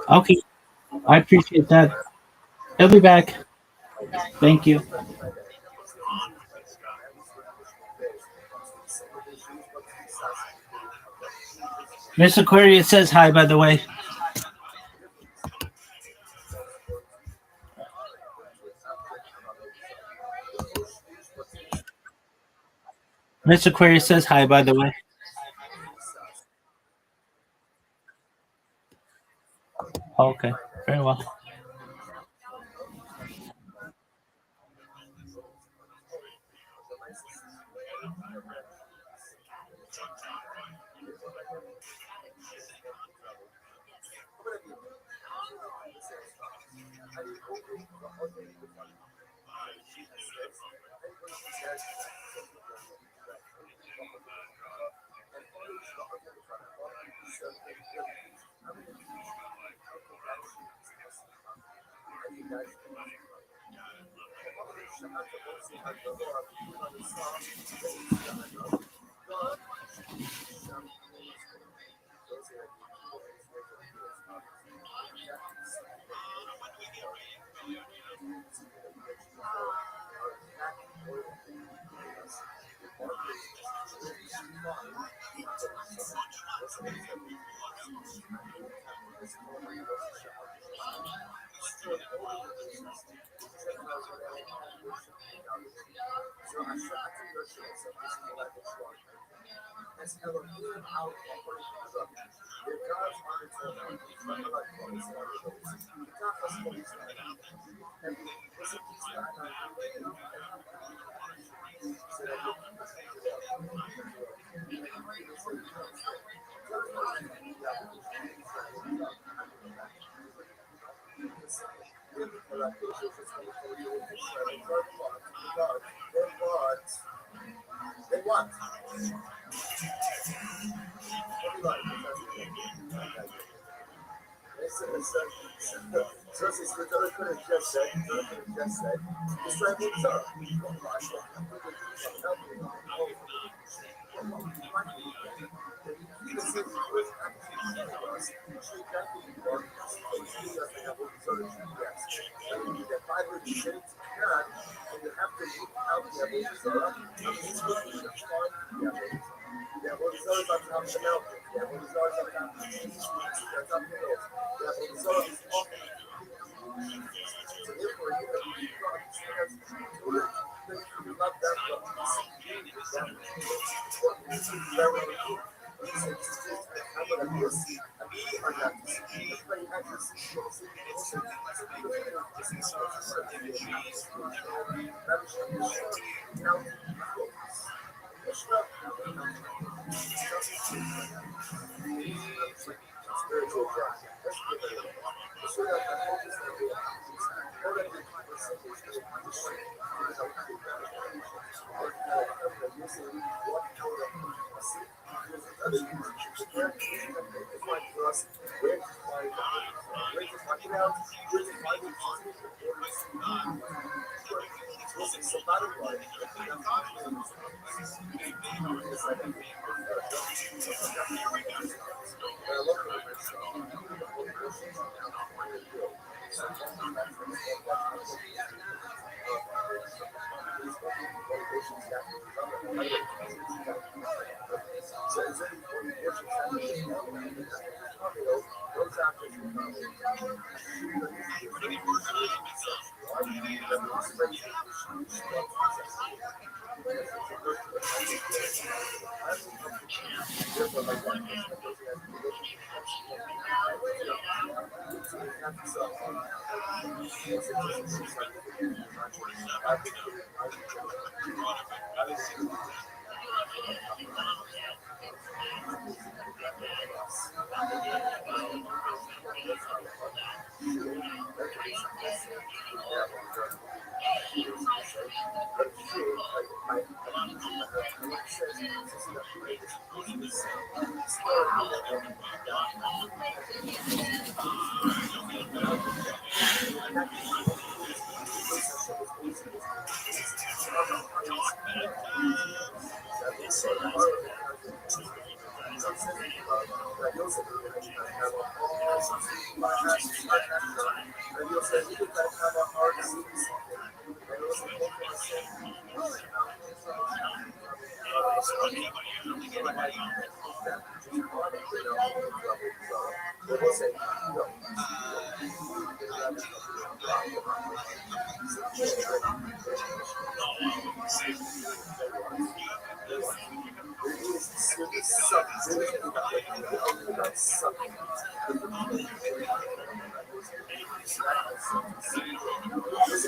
Okay, I appreciate that. He'll be back. Thank you. Miss Aquarius says hi, by the way. Miss Aquarius says hi, by the way. Okay, very well.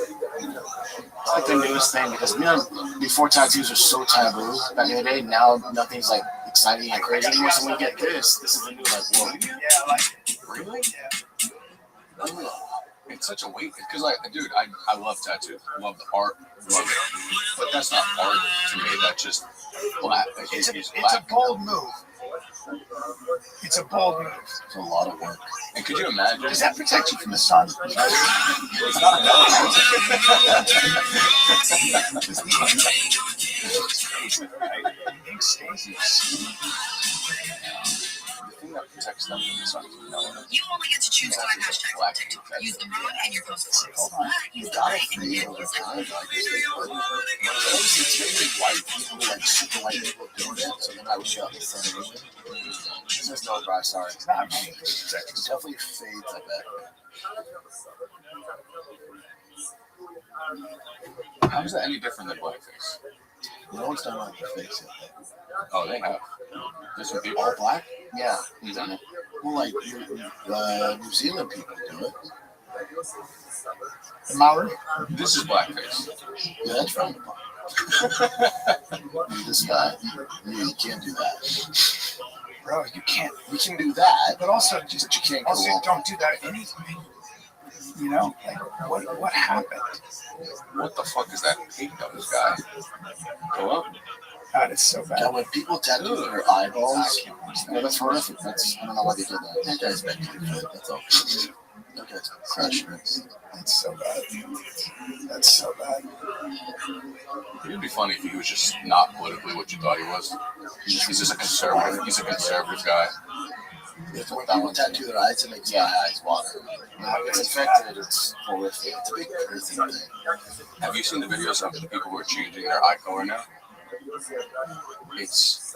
It's like the newest thing because before tattoos were so taboo back in the day. Now nothing's like exciting and crazy anymore. So when you get this is the new like whoa. Yeah, like Really? yeah. It's such a weight because, like, dude, I love tattoos, love the art, love it. But that's not art to me. That's just black. Like, It's it's a black. bold move. It's a bold move. It's a lot of work. And could you imagine? Does that protect you from the sun? It's not a Ink stays. The thing that protects them from the sun. No, You only get to choose 5 hashtags on TikTok. Use them wrong and your post flops. But use the right and you get It's like mainly white people, like super white people doing it, so they're not really out in front of me. There's no dry, sorry. It's not me. It definitely fades, I bet. how is that any different than blackface? No one's done on your face yet. Oh, they have. Different people. All black? Yeah. He's done it. Well, like New Zealand people do it. The Maori? This is blackface. Yeah, that's frowned upon. This guy, you can't do that. Bro, you can't. We can do that, But also, just but you can't go also on. don't do that anything. You know, like what happened? What the fuck is that pink on this guy? Go up. God, it's so Yeah, bad. when people tattoo their eyeballs, no, that's horrific. I don't know why they did that. That guy's been good. That's all. That guy's crushing it. It's so bad. That's so bad. It'd be funny if he was just not politically what you thought he was. He's just a conservative. He's a conservative guy. If when people tattoo their eyes, it makes my eyes water. When it's infected, it's horrific. It's a big crazy thing. Have you seen the videos of the people who are changing their eye color now? It's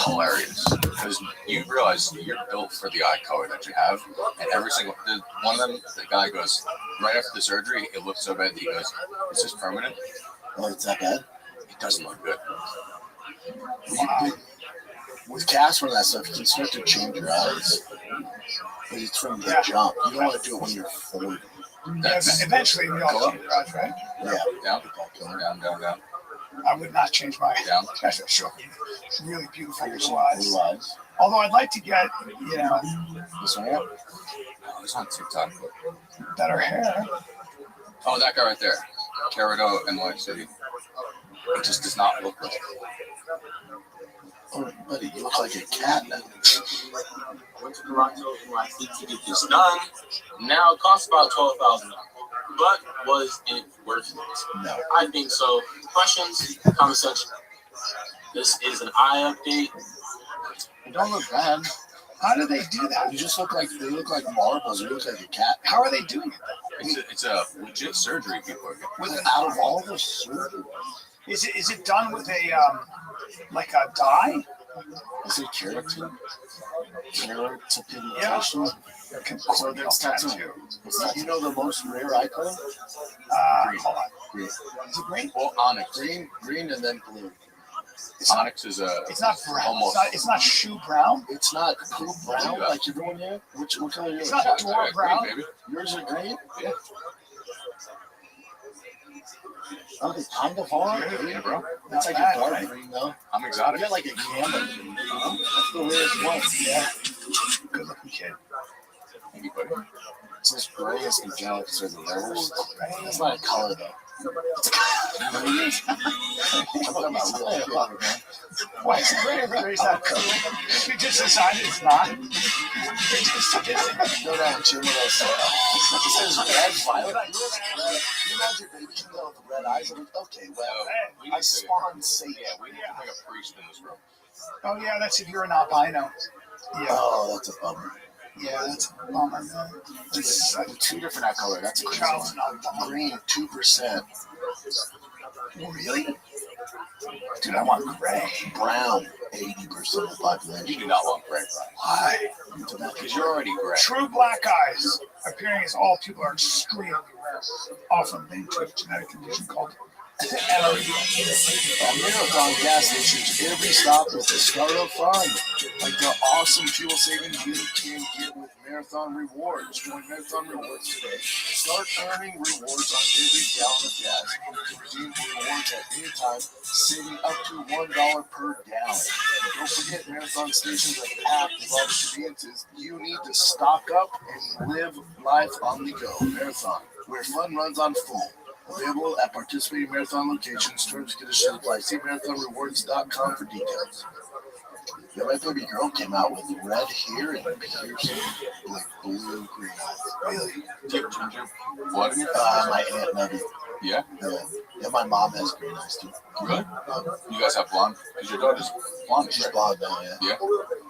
hilarious because you realize you're built for the eye color that you have, and every single one of them, the guy goes right after the surgery, it looks so bad that he goes, "Is this permanent?" Oh, it's that bad? It doesn't look good. With Casper and that stuff, you can start to change your eyes. But it's from the jump. You don't want to do it when you're 40. That's Eventually, we all change our eyes, right? Yeah. down. I would not change my Down. eyes. Show really beautiful Blue blue eyes. eyes. Although I'd like to get, This one, yeah. Oh, it's on TikTok. But... better hair. Oh, that guy right there, Carado, NY City. It just does not look right. Oh, buddy, you look like a cat now. Went to Toronto NYC to get this done. Now it costs about $12,000. But was it worth it? No. I think so. Questions? Comment section. This is an eye update. You don't look bad. How do they do that? You just look like they look like marbles. You look like a cat. How are they doing it? It's a legit surgery people are getting. With out of all the surgery, Is it done with a like a dye? is it keratin? Keratopigmentation? So that's tattoo. You know the most rare eye color? Hold on. Green. Is it green? Well, onyx. Green, and then blue. Onyx is a. It's not brown. Almost. It's not shoe brown. It's not cool brown like everyone here. What color are It's yours? not door brown. Baby. Yours are green? Yeah. Oh, they kind of are. Yeah, bro. That's like Not a dark bad, right? green, though. I'm You exotic. got like a camel green. That's the rarest one. Yeah. Good looking kid. Thank you, buddy. It's this gray is angelic, so the rarest. That's not a color, though. I'm talking about real color, man. Why is it gray? Is that cool? You just decided it's not. You just did it. Go down, chill with us. It says red, violet. You know your baby can go with red eyes. I'm like, okay, well, We I need to, spawned Satan. we need to bring a priest in this room. Oh yeah, that's if you're an albino. Yeah. Oh, that's a bummer. Yeah, that's a bummer, man. It's Two different eye color. That's crazy. Charles not a bummer. Green 2%. Really? Dude, I want gray. Brown 80% of the population. You do not want gray, Why? because you're already gray. True black eyes, appearing as all people, are extremely rare, often linked to a genetic condition called MRE. Marathon gas stations, every stop is the start of fun. Like the awesome fuel savings you can get with Marathon Rewards. Join Marathon Rewards today. Start earning rewards on every gallon of gas. Redeem rewards at any time, saving up to $1 per gallon. And don't forget, Marathon stations are packed with all the conveniences. You need to stock up and live life on the go. Marathon, where fun runs on full. Available at participating Marathon locations. Terms and conditions apply. See marathonrewards.com for details. Yeah, my baby girl came out with red hair and piercing, like blue green eyes. Really? Do you have ginger blood in your My aunt Nebby. Yeah? Yeah, my mom has green eyes too. Really? You guys have blonde? Because your daughter's blonde. She's Right? blonde now, yeah. Yeah?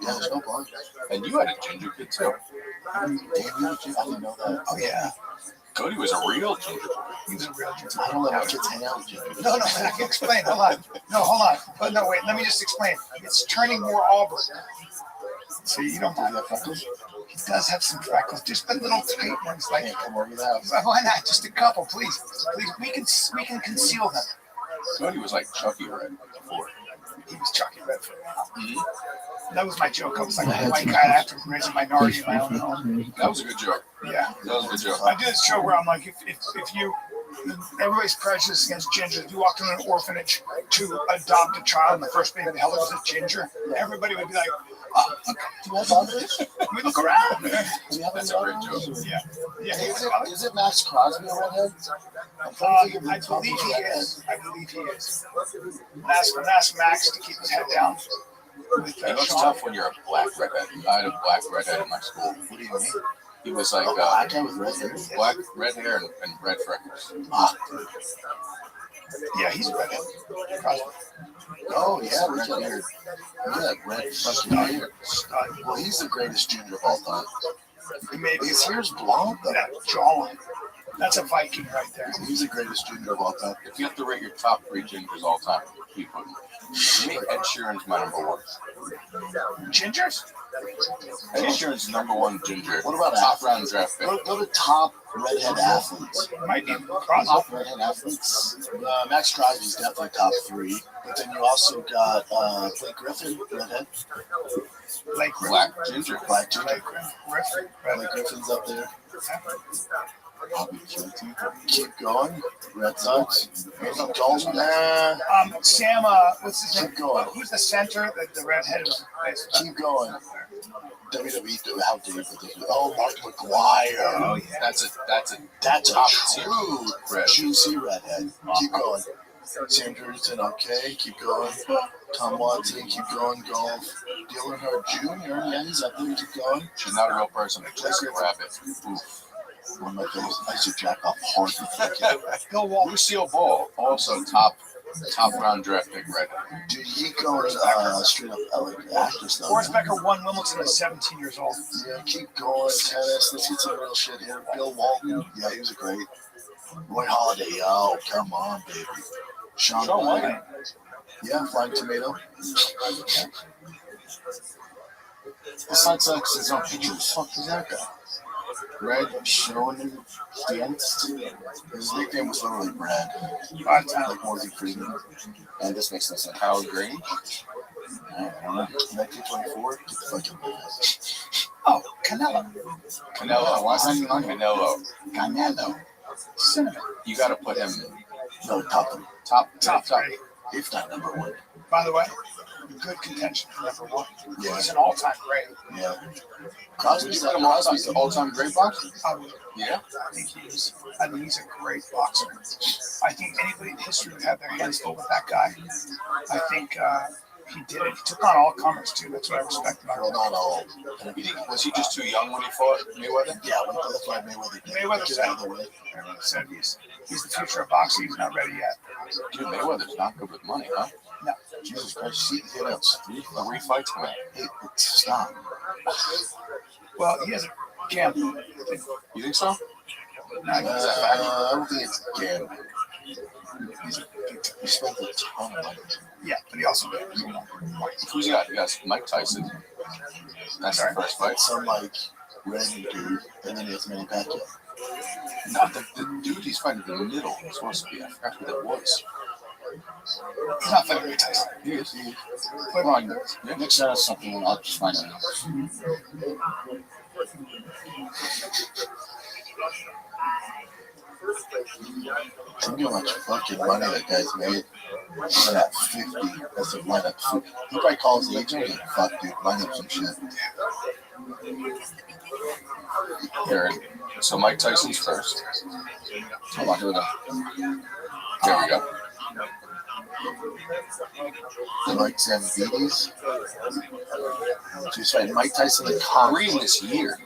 Yeah, there's no blonde. And you had a ginger kid too. Damn, I didn't know that. Oh, yeah. Cody was a real ginger boy. He's a real ginger. I don't let my kids hang out with you. No, I can explain. Hold on. No, hold on. But no, wait. Let me just explain. It's turning more auburn. So you don't mind. He does have some freckles, just the little tight ones. Like, Come over the house. why not? Just a couple, please. Please, we can conceal them. Cody was like Chucky Red before. He was Chucky Redford. Mm-hmm. That was my joke. I was like a white guy after raising a minority in my own home. That was a good joke. Yeah. That was a good joke. I do this show where I'm like, if you, everybody's prejudiced against ginger. If you walked into an orphanage to adopt a child and the first baby they held was a ginger, everybody would be like, oh, Do you have daughters? we look around. Do you have That's any a great daughters? joke. Yeah. Is it Max Crosby a redhead? I believe he is. Ask Max to keep his head down. With You know, it's tough when you're a black redhead. I had a black redhead in my school. What do you mean? He was like Black guy with red hair? black, red hair and red freckles. Yeah, he's a redhead. Crosby. Oh, yeah, red hair. Yeah, red fucking hair. Well, he's the greatest ginger of all time. Maybe His hair's blonde, though. that jawline. That's a Viking right there. He's the greatest ginger of all time. If you have to rate your top 3 gingers all time, who you put in? For me, Ed Sheeran's my number 1. Gingers? Ed Sheeran's number 1 ginger. What about top round draft pick? Go to top redhead athletes. Might be Crosby. Top redhead athletes. Max Crosby's definitely top 3. But then you also got Blake Griffin, redhead. Like Black ginger. Black ginger. Griffin. Blake Griffin's up there. Bobby Kennedy. Keep going. Red Sox. Dalton. Sam, what's his name? Keep going. Who's the center? The redheaded. Keep going. WWE, how dare you put this? Oh, Mark McGuire. Oh, yeah. That's a That's a top true red. juicy redhead. Keep going. Sam Jorgensen, okay. Keep going. Tom Watson, keep going. Golf. Dylan Hart Jr., yeah, he's up there. Keep going. She's not a real person. It's just a rabbit. Oof. One of my favorites. I used to jack off hard with that kid. Bill Walton. Lucille Ball, also top round draft pick red. Dude, he goes straight up like actress though. Forrest Becker won Wimbledon at 17 years old. Yeah, keep going. Tennis. Let's get some real shit here. Bill Walton. Yeah, he was a great. Roy Halladay. Oh, come on, baby. Sean White. Yeah, Flying Tomato. This side sucks. There's no picture. What the fuck is that guy? Red Schoen against. His nickname was literally Brad. Like Morgan Freeman. And this makes no sense. Howard Green. I don't know. 1924. Get the fucking Oh, Canelo. Canelo. Why is that even on Canelo? Canelo. Cinnamon. You got to put him No, top three. Top three. If not number 1. By the way, good contention for number 1. Yeah. He's an all-time great. Yeah. Would Crosby's you put him on as the all-time great boxer? Yeah. I think he's a great boxer. I think anybody in history would have their hands full with that guy. I think he did it. He took on all comers too. That's what I respect about Well, him. not all. Was he just too young when he fought Mayweather? Yeah, that's why Mayweather did. Mayweather Get said, out of the way. Everyone said he's the future of boxing. He's not ready yet. Dude, Mayweather's not good with money, huh? No. Jesus Christ, see, hit outs. 3 fights, man. Hey, stop. Well, he has a gambling. You think so? Not exactly. I don't think it's gambling. He spent a ton of money. Yeah, but he also gambles. Who's he got? You got Mike Tyson. That's the first fight. Some like random dude, and then he has Manny Pacquiao. Not the dude he's fighting in the middle. It's supposed to be. I forgot who that was. He's not fighting Mike Tyson. He is. Come on, Nick said us something, and I'll just find out. Think how much fucking money that guy's made for that 50. That's a lineup. He probably calls the agent and fuck, dude, line up some shit. Here, so Mike Tyson's first. Hold on, here we go. There we go. He likes Zambides. So he's fighting Mike Tyson and Congress. 3 this year.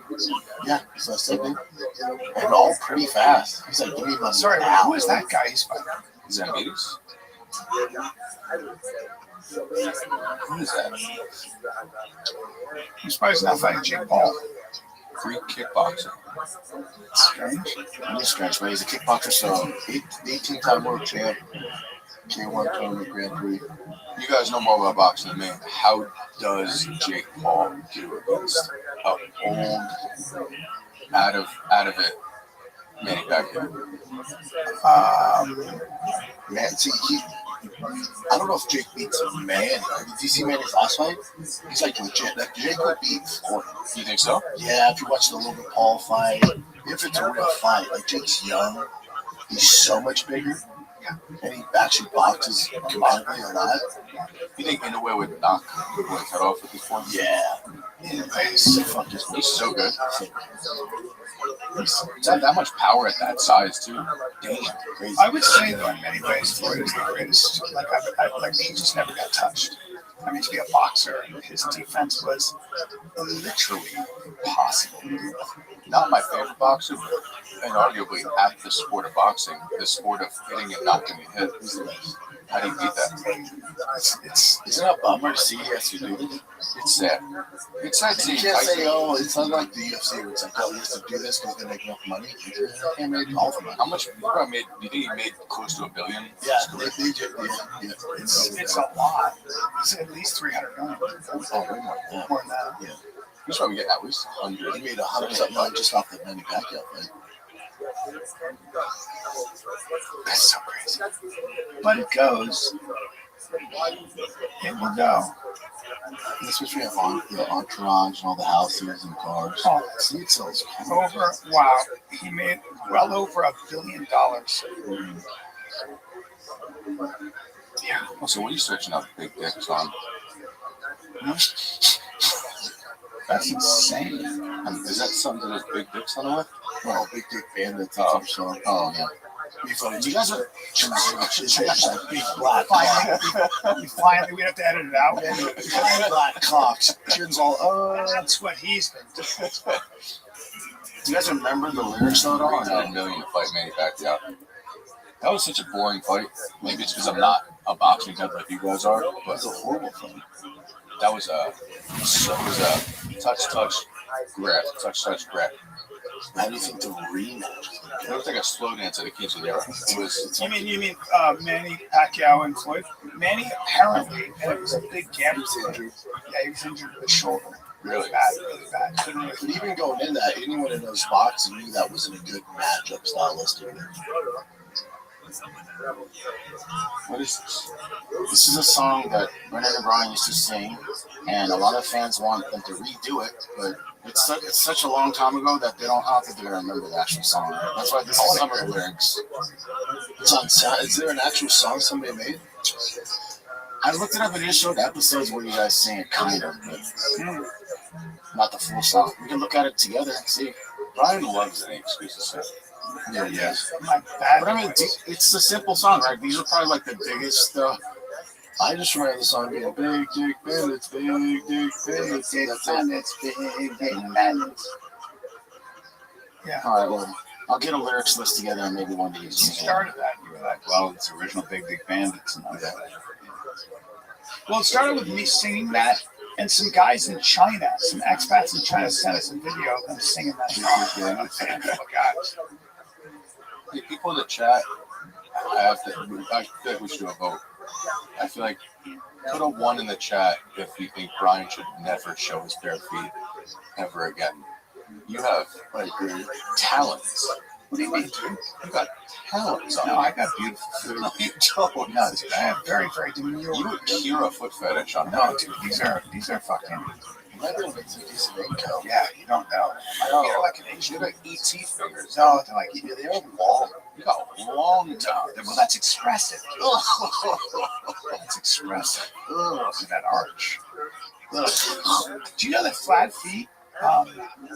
Yeah, so I said, dude. And all pretty fast. He's like, give me my Sorry, now. who is that guy he's fighting? Zambides? Who is that? He's probably not fighting Jake Paul. Greek kickboxer. Strange. It is strange, but he's a kickboxer, so 18-time world champ. K1 tournament Grand Prix. You guys know more about boxing than me. How does Jake Paul do against an old, out of it Manny Pacquiao? Man, see, I don't know if Jake beats Manny. Did you see Manny's last fight? He's like legit. Like, Jake would beat Floyd. You think so? Yeah, if you watch the Logan Paul fight, if it's a real fight, like Jake's young, he's so much bigger, and he actually boxes competitively a lot. You think Inoue would knock Floyd's head off at this point? Yeah. He's so good. He's got that much power at that size too. Damn, crazy. I would say though, in many ways, Floyd is the greatest. Like he just never got touched. I mean, to be a boxer, his defense was literally impossible. Not my favorite boxer, and arguably at the sport of boxing, the sport of hitting and not getting hit is the best. How do you beat that? Isn't it a bummer to see he has to do this? It's sad. It's sad You seeing can't say, Tyson. oh, it's not like the UFC where it's like, oh, he has to do this because he's going to make enough money. He made all the money. How much? You probably made? Do you think he made close to $1 billion? Yeah, they did. Yeah. It's a lot. It's at least 300 million. Oh, way more than that. More than that. Yeah. He's probably getting at least 100. He made 100 million just off the Manny Pacquiao fight. That's so crazy. But it goes. It will go. This was we have on the entourage and all the houses and cars. Oh, See, it sells over. Wow. He made well over $1 billion. Yeah. Oh, so what are you searching up big dicks on? That's insane. Is that something that has big dicks on it? well, Big Dick Bandits or something. Oh, yeah. Be funny. You guys are big black Finally, we have to edit it out. black cocks. Chins all. That's what he's been doing. Do you guys remember the lyrics though? At all? $100 million to fight Manny Pacquiao. That was such a boring fight. Maybe it's because I'm not a boxing head like you guys are, It but was a horrible thing. that was a touch, grab, grab. How do you think the rematch? It looked like a slow dance at a quinceañera. It was. You mean Manny Pacquiao and Floyd? Manny apparently, and it was a big gambling injury. Yeah, he was injured with the shoulder. Really? Really bad. Couldn't really. But even going in that, anyone in those boxing knew that wasn't a good matchup stylistically. What is this? This is a song that Brendan and Brian used to sing, and a lot of fans want them to redo it, but it's such a long time ago that I don't think they're going to remember the actual song. That's why this is some of the lyrics. It's on sound. Is there an actual song somebody made? I looked it up and it showed episodes where you guys sing it, kind of, but not the full song. We can look at it together and see. Brian loves any excuse to say. Yeah, yeah. My bad. But I mean, it's a simple song, right? These are probably like the biggest. I just remember the song being Big Dick Bandits, Big Dick Bandits. That's it. Big bandits. Yeah. All right, well, I'll get a lyrics list together and maybe one day you You sing it. started that. You were like, Well, it's original Big Dick Bandits. And well, it started with me singing that, And some guys in China, some expats in China sent us a video of them singing that song. A handful of guys. Hey, people in the chat, I feel like we should do a vote. I feel like put a 1 in the chat if you think Brian should never show his bare feet ever again. You have talents. What do you mean, dude? You got talents on No, you. I got beautiful food. No, you don't. No, dude, I have very, very demure. You would cure a foot fetish on No, dude, these are fucking. Leather makes a decent income. Yeah, you don't know. No. They're like an You Asian. got ET fingers. No, they're like They're long. You got long tongue. Well, that's expressive. That's expressive. Look at that arch. Do you know that flat feet,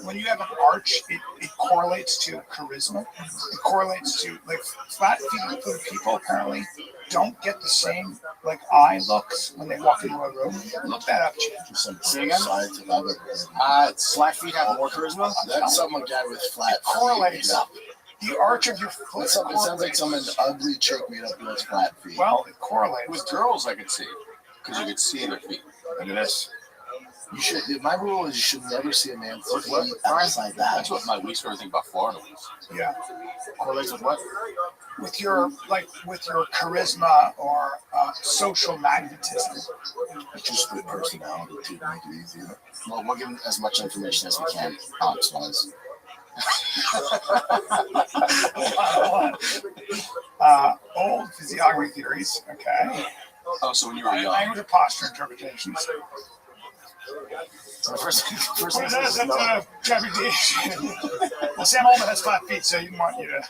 when you have an arch, it correlates to charisma? It correlates to, like, flat feet people apparently don't get the same, like, eye looks when they walk into a room. Look that up, Chad. Say again? Flat feet have more charisma? That's some guy with flat feet. Correlates. The arch of your foot. It sounds like some ugly chick made up with flat feet. Well, it correlates. With girls, I could see. Because you could see their feet. Look at this. You should. My rule is you should never see a man feet outside the That's house. what my least favorite thing about Florida was. Yeah. Correlates with what? With your charisma or social magnetism. It's just good personality to make it easier. Well, we'll give them as much information as we can, ops-wise. Old physiography theories. Okay. Oh, so when you were young. Language of posture interpretations. So the first What thing is that? is That's Jeffrey D. Well, Sam Altman has flat feet, so he didn't want you to.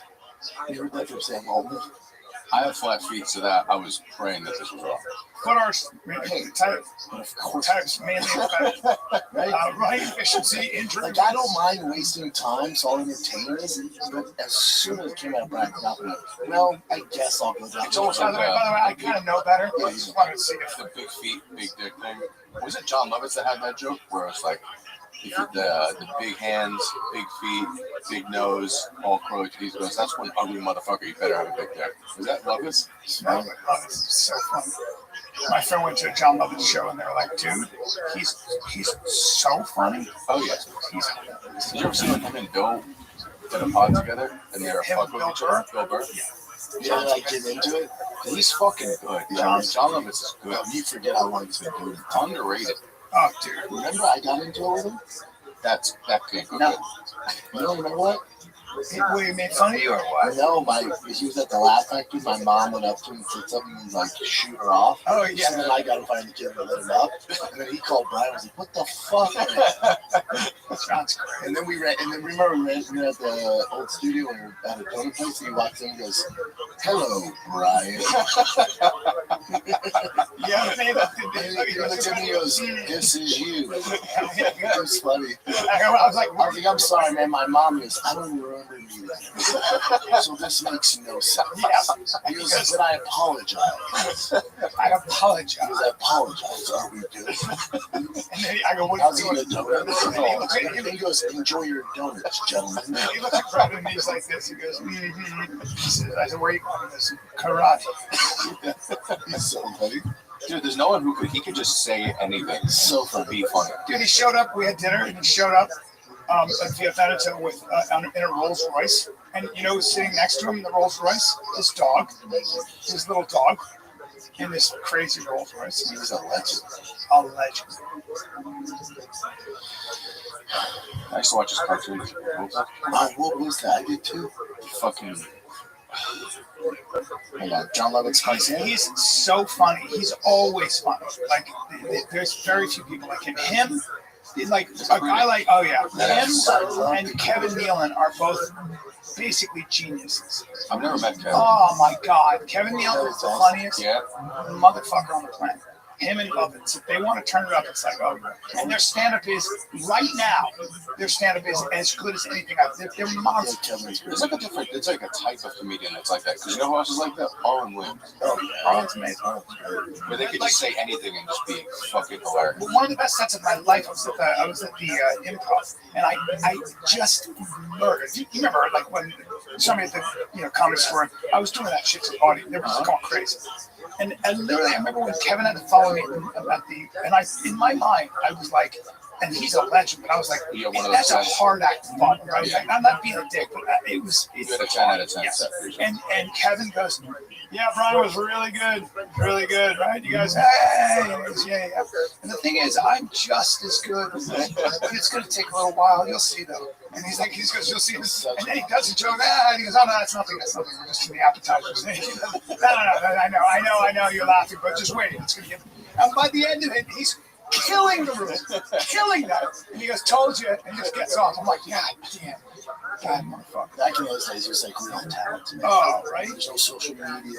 you heard that from Sam Altman? I have flat feet, so that I was praying that this was wrong. Foot arch types mainly affect Right? running efficiency, injury. Like, I don't mind wasting time, so I'll entertain this, but as soon as it came out of practice, I'll be like, well, I guess I'll go down. It's almost By the way, I kind of know better. I just wanted to see if The big feet, big dick thing. Was it John Lovitz that had that joke where it's like, if the big hands, big feet, big nose, all curly teeth goes, that's one ugly motherfucker. You better have a big dick. Was that Lovitz? smell it. Oh, this is so funny. My friend went to a John Lovitz show, and they were like, "Dude, he's so funny. Oh, yeah. He's Did you ever see like him and Bill in a pod together and they're Him, fucking with Bill each other? Bill Burr? Yeah, like, get into it. He's fucking good. John- John Lovitz is good. Well, you forget how long it's been doing. Underrated. oh, dude. Remember I got into it with him? That can't go No. good. You don't remember what? What, he made fun of you or what? No, he was at the Laugh Factory. My mom went up to him and said something and like shoot her off. Oh And yeah. then I got him find the kid to let him up. And then he called Brian and was like, what the fuck, man? Sounds great. And then we ran, and then remember we were at the old studio and we were at a donut place and he walks in and goes, hello, Brian. Yeah, they And he looks at me and goes, this is you. It was funny. I was like, I was like, I'm sorry, man. My mom goes, I don't remember you. So this makes no sense. yeah, He goes, but I apologize. I apologize. He goes, I apologize. Are we good? And then I go, what How's are he you gonna doing? donut? And he looks at And he goes, enjoy your donuts, gentlemen. He looks at Fred and he's like this. He goes, I said, where are you going with this? Karate. He's so funny. Dude, there's no one who could, he could just say anything. So To funny. be funny. Dude, he showed up. We had dinner, and he showed up at Via Veneto with in a Rolls Royce. And you know who's sitting next to him in the Rolls Royce? His dog, his little dog, in this crazy Rolls Royce. He was a legend. A legend. I used to watch his cartoons. What was that? I did too. Fucking. Hang on. John Lovitz comes in. He's so funny. He's always funny. Like there's very few people like him. Him, like a guy like him and Kevin Nealon are both basically geniuses. I've never met Kevin. Oh my God, Kevin Nealon is the funniest Yeah. motherfucker on the planet. Him and Lovitz, if they want to turn it up, it's like, oh, and their stand-up is right now. Their stand-up is as good as anything I've. They're monsters. Kevin's There's like a different, it's like a type of comedian that's like that. Because you know who else is like that? Arlen Williams. Oh, Arlen's amazing. Where they could just say anything and just be fucking hilarious. But one of the best sets of my life I was at the Improv, and I just murdered. You remember, like when somebody at the comedy store, I was doing that shit to the audience. They were just going crazy. And literally, I remember when Kevin had to follow me and in my mind, I was like, and he's a legend, but I was like, Yeah, one of that's those a hard act to follow, right? Yeah. Like, I'm not being a dick, but it was. You had a 10 out of 10 Yes. set. And Kevin goes, yeah, Brian was really good, right? You guys, hey, yeah. And the thing is, I'm just as good, but it's going to take a little while. You'll see, though. And he goes, you'll see this. And then he does a joke, and he goes, oh, no, that's nothing. We're just in the appetizers. No, I know, you're laughing, but just wait. It's going to get. And by the end of it, he's killing the room, killing that. And he goes, told you, and just gets off. I'm like, God damn. God, motherfucker. Back in those days, it was like real talent to me. Oh, right? There's no social media. You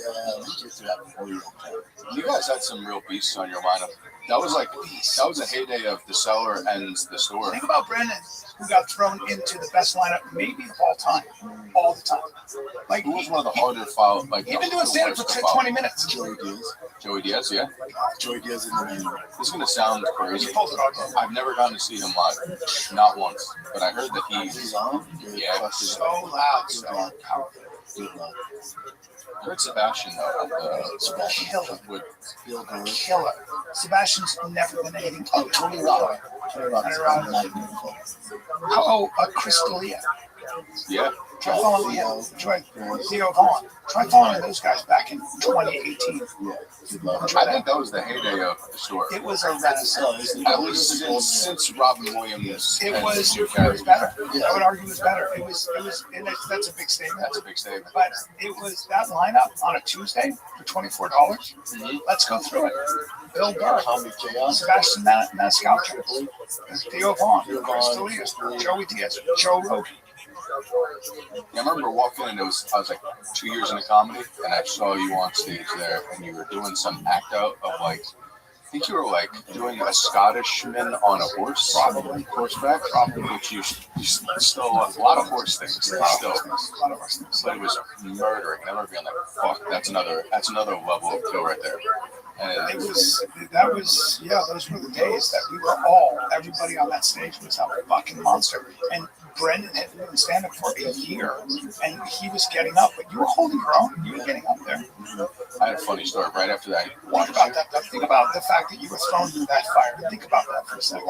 get through that before real talent. You guys had some real beasts on your lineup. That was a heyday of the cellar and the store. Think about Brendan, who got thrown into the best lineup maybe of all time, all the time. Like, Who was one of the harder file? Like, he's been doing stand-up for 20 minutes. Joey Diaz, yeah. Joey Diaz in the main. This is gonna sound crazy. He pulls it off. I've never gotten to see him live, not once. But I heard that He's on. Yeah. So loud, so powerful. I heard Sebastian though. Killer. Would Killer. Sebastian's never been anything. Oh, Tony Rock. Tony Rock. Oh, Chris D'Elia. yeah. Try following him. Theo Vaughn. Try following those guys back in 2018. Yeah. I think that was the heyday of the store. It was a renaissance. At least since Robin Williams. It and was Drew better. Carey. I would argue it was better. It was, and that's a big statement. That's a big statement. But it was that lineup on a Tuesday for $24. Let's go through it. Bill Burr, Sebastian Maniscalco, Theo Vaughn, Chris D'Elia, Joey Diaz, Joe Rogan. Yeah, I remember walking in, I was like 2 years into comedy, and I saw you on stage there, and you were doing some act out of like, I think you were like doing a Scottishman on a horse, probably horseback, which you still a lot of horse things, still, but it was murdering. And I remember being like, fuck, that's another level of kill right there. And Those were the days that everybody on that stage was a fucking monster. And Brendan had been doing stand-up for a year, and he was getting up, but you were holding your own. You were getting up there. I had a funny story right after that. What about that? Think about the fact that you were thrown through that fire. Think about that for a second.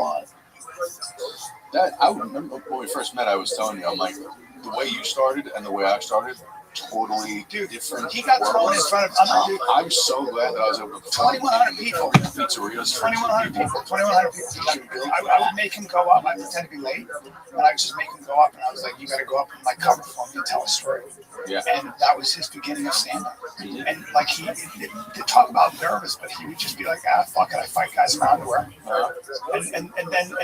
I remember when we first met, I was telling you, I'm like, the way you started and the way I started, totally different. He got thrown in front of I'm so glad that I was able to 2,100 people. Pizzerias. 2,100 people. 2,100 people. I would make him go up. I pretend to be late, and I would just make him go up. And I was like, "You got to go up and like cover for me and tell a story." Yeah. And that was his beginning of stand-up. And like he talk about nervous, but he would just be like, "Ah, fuck it, I fight guys in underwear." And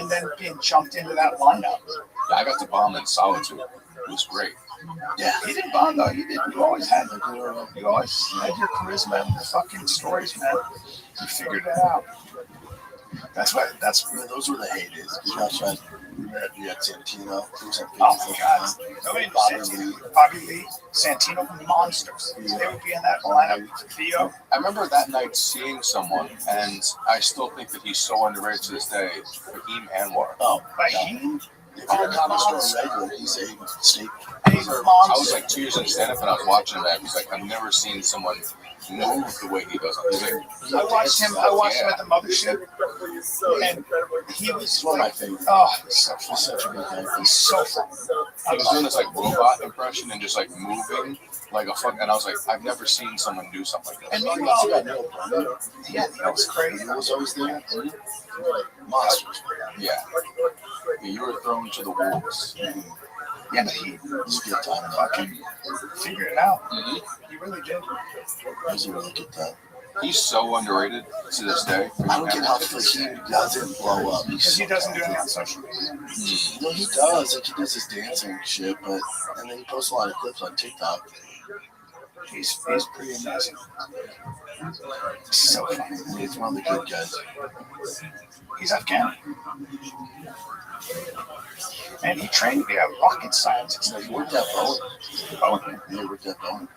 then being jumped into that lineup. Yeah, I got to bomb in solitude. It was great. Yeah, he didn't bomb though. You always had your charisma and the fucking stories, man. You figured it out. Those were the heydays. You had Santino. Oh my God! Nobody knew Santino. Bobby Lee, Santino, monsters. They would be in that lineup. Theo. I remember that night seeing someone, and I still think that he's so underrated to this day. Raheem Anwar. Oh, Raheem. If you're a comic store regular, he's a staple. I was like 2 years in stand-up, and I was watching that. I was like, I've never seen someone move the way he does. I watched him at the mothership, and he was one of my favorites. Oh, he's such a good guy. He's so fun. He was doing this like robot impression and just like moving like a fuck. And I was like, I've never seen someone do something like And this. meanwhile, that was crazy. He was always there. Monsters. Yeah, you were thrown to the wolves. Yeah, but he was a good time. Fucking figured it out. He really did. It was a really good time. He's so underrated to this day. I don't get how he doesn't blow up. Because he doesn't do anything on social media. No, he does. Like, he does his dancing shit, and then he posts a lot of clips on TikTok. He's pretty amazing. So funny. He's one of the good guys. He's Afghan. And he trained to be a rocket scientist. He worked at Boeing. Boeing. Yeah, he worked at Boeing.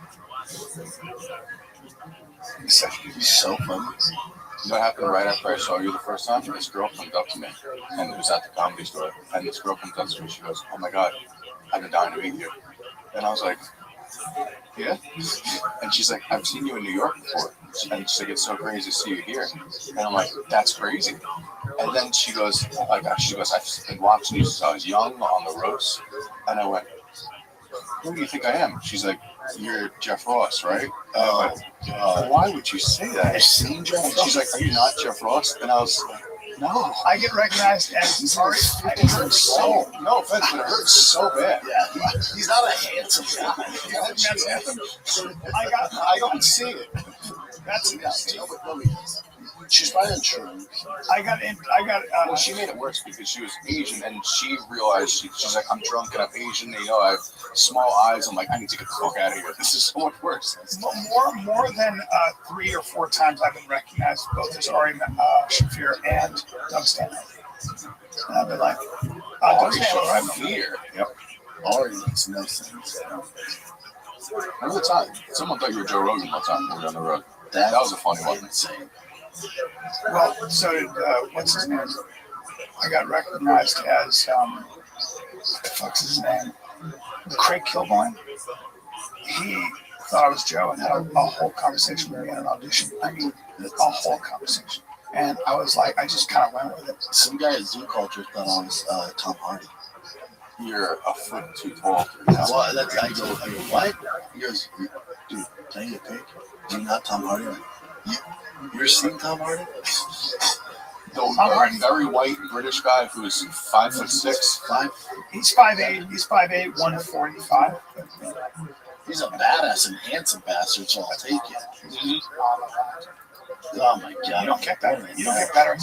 He's so funny. You know what happened right after I saw you the first time? This girl comes up to me, and it was at the comedy store. And this girl comes up to me, she goes, "Oh my God, I've been dying to meet you." And I was like, "Yeah?" And she's like, "I've seen you in New York before." And she's like, it's so crazy to see you here. And I'm like, that's crazy. And then she goes, I've been watching you since I was young on the roast. And I went, who do you think I am? She's like, you're Jeff Ross, right? And I went, why would you say that? I've seen Jeff And Ross. she's like, are you not Jeff Ross? And I was like, no. I get recognized as sorry. It hurts so, no offense, but it hurts so bad. Yeah, he's not a handsome guy. I don't see it. She's probably unsure. Well, she made it worse because she was Asian and she realized she's like, I'm drunk and I'm Asian. You know, I have small eyes. I'm like, I need to get the fuck out of here. This is so much worse. More than 3 or 4 times I've been recognized both as Ari Shafir and Doug Stanhope. And I've been like, Doug Stanhope, right? Fear. Yep. Ari makes no sense. Remember the time someone thought you were Joe Rogan one time we were on the road? That was a funny one. Insane. Well, so did what's his name? I got recognized as what the fuck's his name? Craig Kilborn. He thought I was Joe and had a whole conversation with me at an audition. I mean, a whole conversation. And I was like, I just kind of went with it. Some guy at Zoo Culture thought I was Tom Hardy. You're a foot too tall. Well, I go, what? He goes, dude, can I get a pic? Are you not Tom Hardy? You're seeing Tom Hardy? The very white British guy who's 5'6". He's 5'8". He's 5'8", 145. He's a badass and handsome bastard, so I'll take it. Oh my god! You don't get better. You don't get better.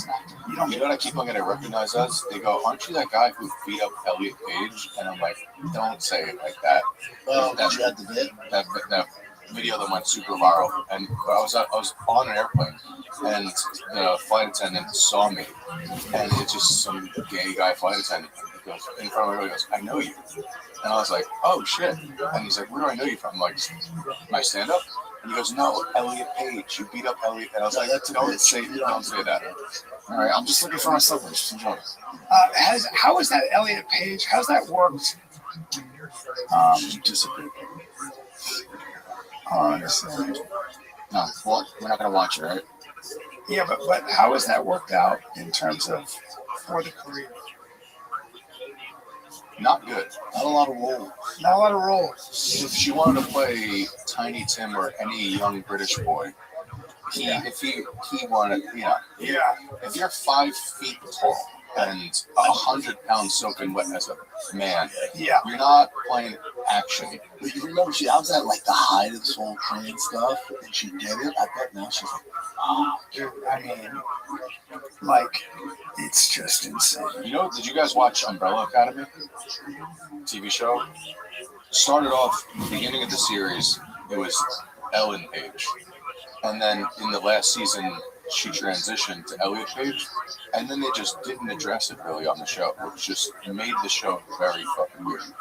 You know what I keep on getting recognized as? They go, "Aren't you that guy who beat up Elliot Page?" And I'm like, "Don't say it like that." That you had the bit? That video that went super viral, and I was on an airplane, and the flight attendant saw me, and it's just some gay guy flight attendant. He goes in front of me. He goes, "I know you," and I was like, "Oh shit!" And he's like, "Where do I know you from?" I'm like, "My stand-up." And he goes, "No, Elliot Page. You beat up Elliot." And I was like, "Don't say that." All right, I'm just looking for my slippers. How is that Elliot Page? How's that worked? Disappeared. I don't understand. No, well, we're not gonna watch it, right? Yeah, but how has that worked out in terms of for the career? Not good. Not a lot of roles. Not a lot of roles. If she wanted to play Tiny Tim or any young British boy, if he wanted, if you're 5 feet tall and 100 pounds soaking wet as a man, you're not playing action. But you remember, I was at like the height of this whole train stuff, and she did it. I bet now she's like, oh, dude, I mean, like, it's just insane. You know, did you guys watch Umbrella Academy? TV show? Started off, beginning of the series, it was Ellen Page. And then in the last season, she transitioned to Elliot Page. And then they just didn't address it really on the show, which just made the show very fucking weird.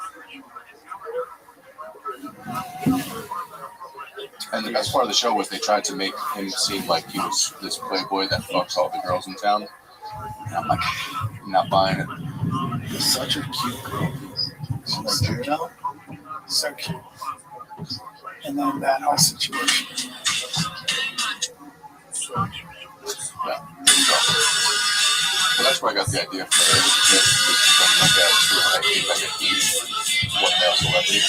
And the best part of the show was they tried to make him seem like he was this playboy that fucks all the girls in town. And I'm like, I'm not buying it. He's such a cute girl. She's like, you know? So cute. And then that whole situation. Yeah, there you go. Well, that's where I got the idea for it. This is when my dad was doing like a deep what male celebrity.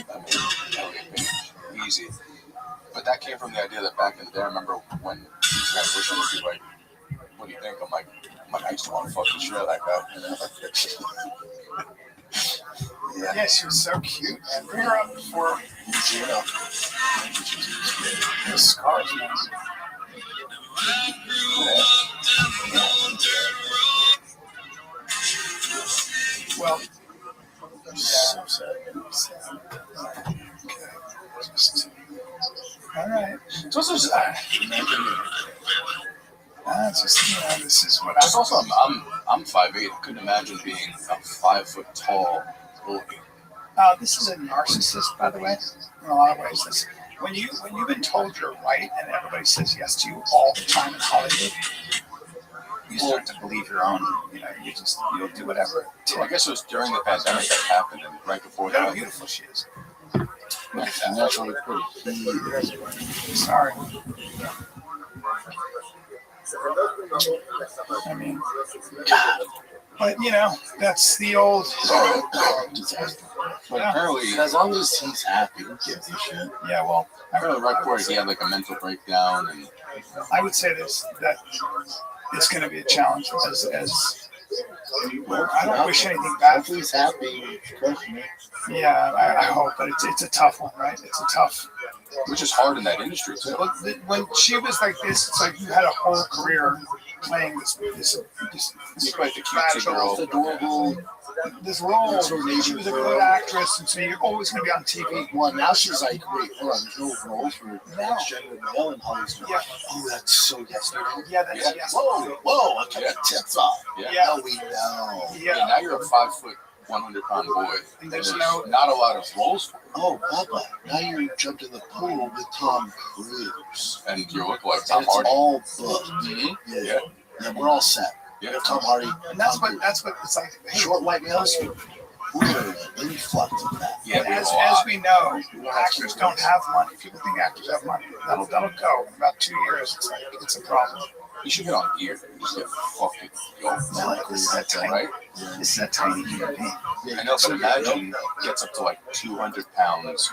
I mean, Elliot Page, easy. But that came from the idea that back in the day, I remember when he transitioned, he'd be like, what do you think? I'm like, I used to want to fuck the shit out of that guy. Yeah, she was so cute. And bring her up before the scars, man. Well, so sad. Okay. All right. So it's just, this is what just also, I'm 5'8". I couldn't imagine being a 5 foot tall bully. This is a narcissist, by the way. In a lot of ways, when you've been told you're right and everybody says yes to you all the time in Hollywood, you start to believe your own. You'll do whatever. Well, I guess it was during the pandemic that happened, and right before Look how that. beautiful she is. Naturally pretty. Sorry. I mean, but you know, that's the old Disaster. But Yeah. apparently, As long as he's happy, who gives a shit? yeah. Well, I heard a record he had like a mental breakdown, and I would say this that it's going to be a challenge as I don't wish anything bad. Hopefully he's happy. Question it. Yeah, I hope, but it's a tough one, right? It's a tough. which is hard in that industry too. When she was like this, it's like you had a whole career playing this You played the cutesy girl. Most adorable. this role. She was a good actress, and so you're always going to be on TV. Well, now she's like, wait, hold on, there's no roles for transgender male in Hollywood. Yeah. Oh, that's so yesterday. Yeah, that's Yeah. yes. Whoa, I cut Yeah. the tits off. Yeah. Yeah. Now we know. Yeah, Yeah. now you're a 5 foot, 100-pound boy. And There's there's no. not a lot of roles for you. Oh, Papa, now you jumped in the pool with Tom Cruise. And you look like And Tom it's Hardy. all booked. Mhm. Yeah. Yeah. Yeah, we're all set. Yeah. Tom Hardy. And that's Tom what Cruise. it's like. Hey, Short white males. We're influxed with that. Yeah, we have as a lot. we know, actors don't have money. People think actors have money. That'll go. In about 2 years, it's like it's a problem. You should get on gear. You just get fucking yoked. Exactly. That's right. Right? It's that tiny human being. I know, but imagine gets up to like 200 pounds,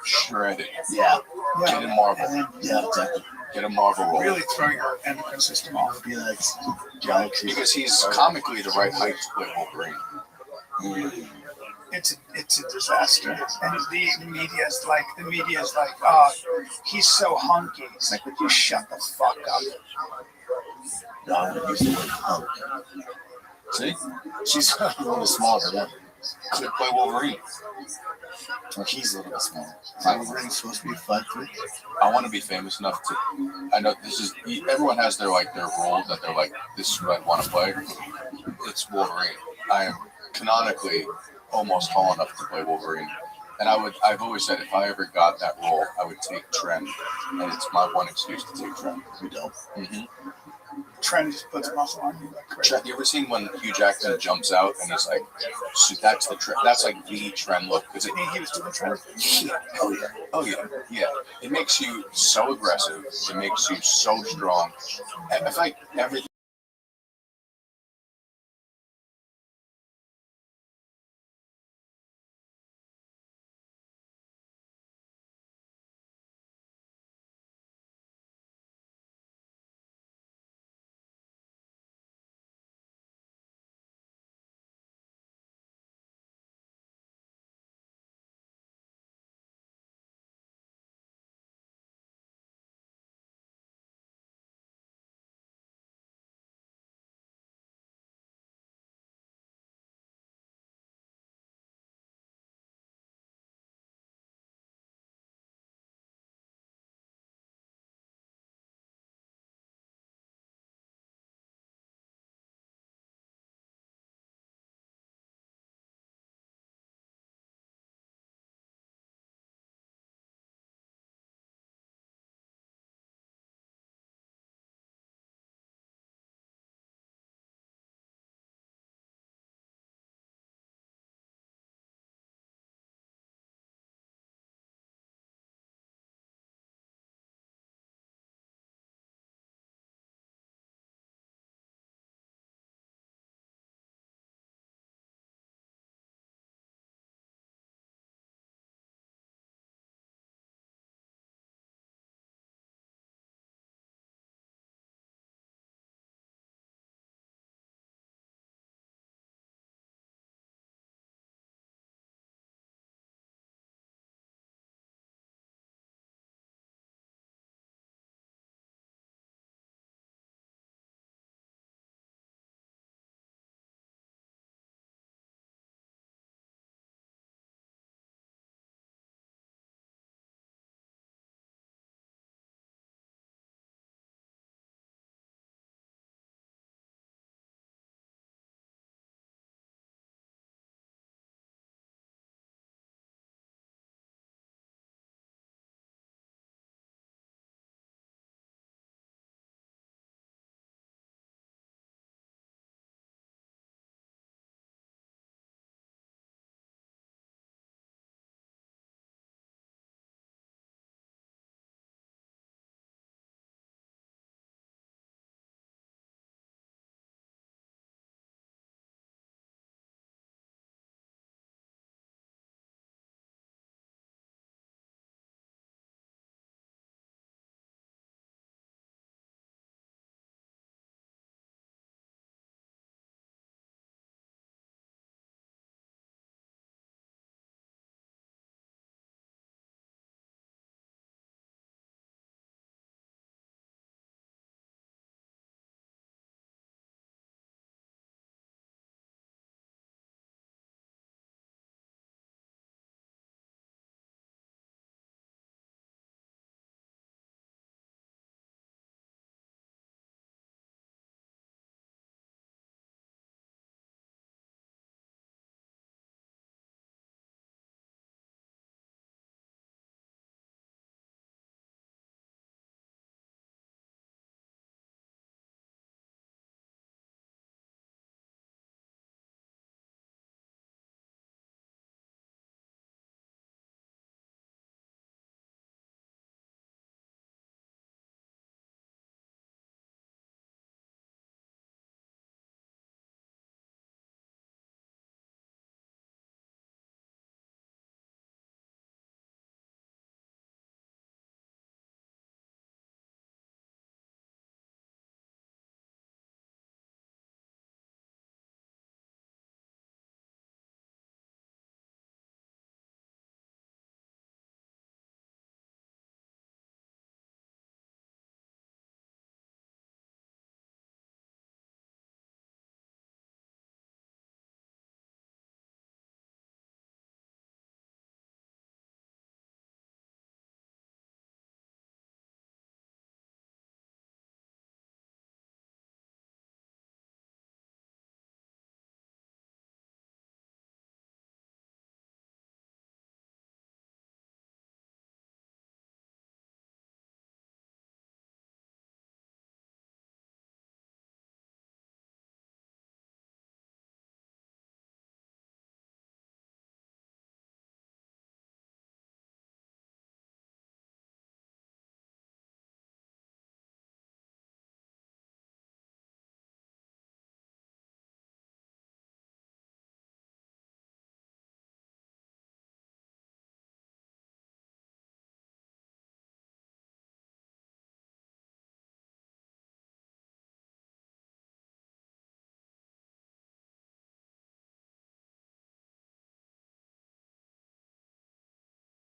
shredded. Yeah. Get in Marvel. And then Yeah, exactly. Get a Marvel role. really throw your endocrine system off. Be like Galaxy. Because he's comically the right height to play Wolverine. It's a disaster. And the media is like, oh, he's so hunky. It's like, would you shut the fuck up? No, I'm gonna use the word hunk. See? She's a little bit smaller, yeah. Could play Wolverine. Or he's a little bit smaller. Right. Wolverine's supposed to be 5'3". I want to be famous enough to. I know this is. Everyone has their role that they're like, this is what I want to play. It's Wolverine. I am canonically almost tall enough to play Wolverine. And I've always said if I ever got that role, I would take Trent. And it's my one excuse to take Trent. We don't. Mm-hmm. Trent just puts muscle on you like crazy. You ever seen when Hugh Jackman jumps out and he's like, so that's the trend. That's like the trend look. Because He was doing Trent. Oh, yeah. oh yeah. It makes you so aggressive. It makes you so strong. And I feel like everything.